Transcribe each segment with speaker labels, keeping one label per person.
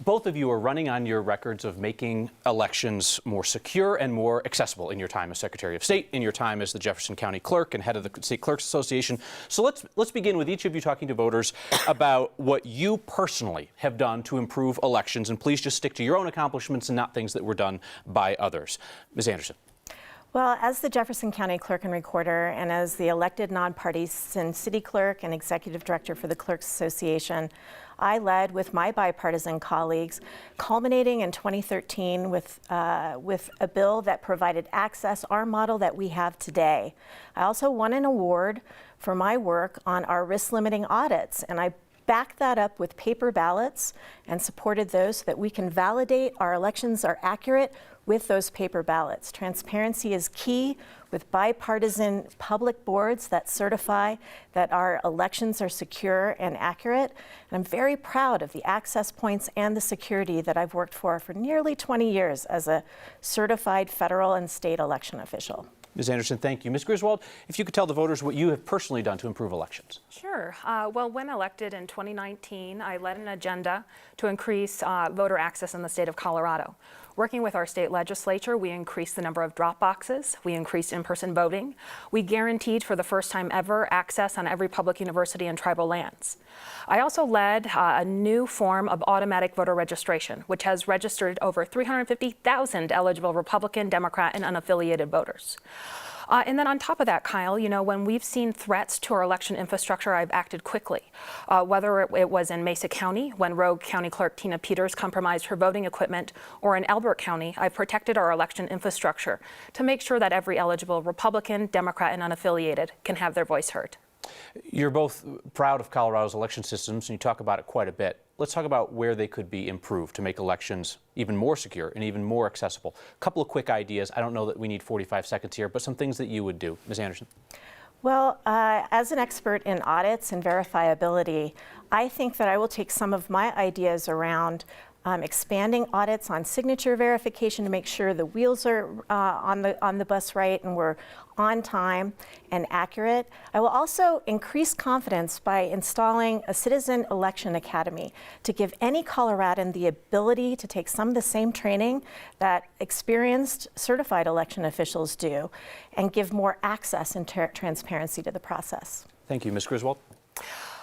Speaker 1: Both of you are running on your records of making elections more secure and more accessible in your time as Secretary of State, in your time as the Jefferson County Clerk and head of the State Clerks Association. So let's begin with each of you talking to voters about what you personally have done to improve elections, and please just stick to your own accomplishments and not things that were done by others. Ms. Anderson.
Speaker 2: Well, as the Jefferson County Clerk and Recorder and as the elected non-partisan City Clerk and Executive Director for the Clerks Association, I led with my bipartisan colleagues, culminating in 2013 with a bill that provided access, our model that we have today. I also won an award for my work on our risk-limiting audits, and I backed that up with paper ballots and supported those so that we can validate our elections are accurate with those paper ballots. Transparency is key with bipartisan public boards that certify that our elections are secure and accurate. And I'm very proud of the access points and the security that I've worked for nearly 20 years as a certified federal and state election official.
Speaker 1: Ms. Anderson, thank you. Ms. Griswold, if you could tell the voters what you have personally done to improve elections.
Speaker 3: Sure. Well, when elected in 2019, I led an agenda to increase voter access in the state of Colorado. Working with our state legislature, we increased the number of drop boxes, we increased in-person voting, we guaranteed for the first time ever access on every public university and tribal lands. I also led a new form of automatic voter registration, which has registered over 350,000 eligible Republican, Democrat, and unaffiliated voters. And then on top of that, Kyle, you know, when we've seen threats to our election infrastructure, I've acted quickly. Whether it was in Mesa County, when Rogue County Clerk Tina Peters compromised her voting equipment, or in Elbert County, I've protected our election infrastructure to make sure that every eligible Republican, Democrat, and unaffiliated can have their voice heard.
Speaker 1: You're both proud of Colorado's election systems, and you talk about it quite a bit. Let's talk about where they could be improved to make elections even more secure and even more accessible. A couple of quick ideas. I don't know that we need 45 seconds here, but some things that you would do. Ms. Anderson.
Speaker 2: Well, as an expert in audits and verifiability, I think that I will take some of my ideas around expanding audits on signature verification to make sure the wheels are on the bus right and we're on time and accurate. I will also increase confidence by installing a Citizen Election Academy to give any Coloradan the ability to take some of the same training that experienced certified election officials do and give more access and transparency to the process.
Speaker 1: Thank you. Ms. Griswold.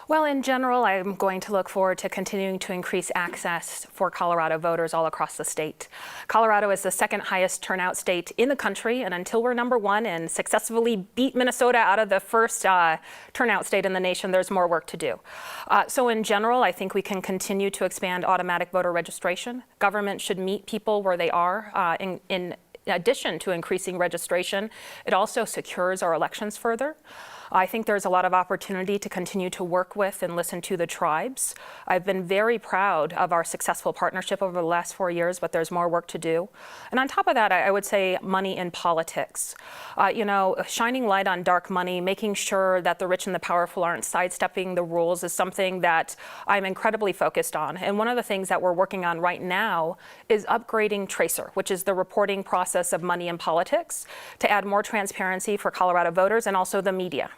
Speaker 3: Well, in general, I'm going to look forward to continuing to increase access for Colorado voters all across the state. Colorado is the second highest turnout state in the country, and until we're #1 and successfully beat Minnesota out of the first turnout state in the nation, there's more work to do. So in general, I think we can continue to expand automatic voter registration. Government should meet people where they are. In addition to increasing registration, it also secures our elections further. I think there's a lot of opportunity to continue to work with and listen to the tribes. I've been very proud of our successful partnership over the last 4 years, but there's more work to do. And on top of that, I would say money in politics. You know, shining light on dark money, making sure that the rich and the powerful aren't sidestepping the rules is something that I'm incredibly focused on. And one of the things that we're working on right now is upgrading Tracer, which is the reporting process of money in politics, to add more transparency for Colorado voters and also the media.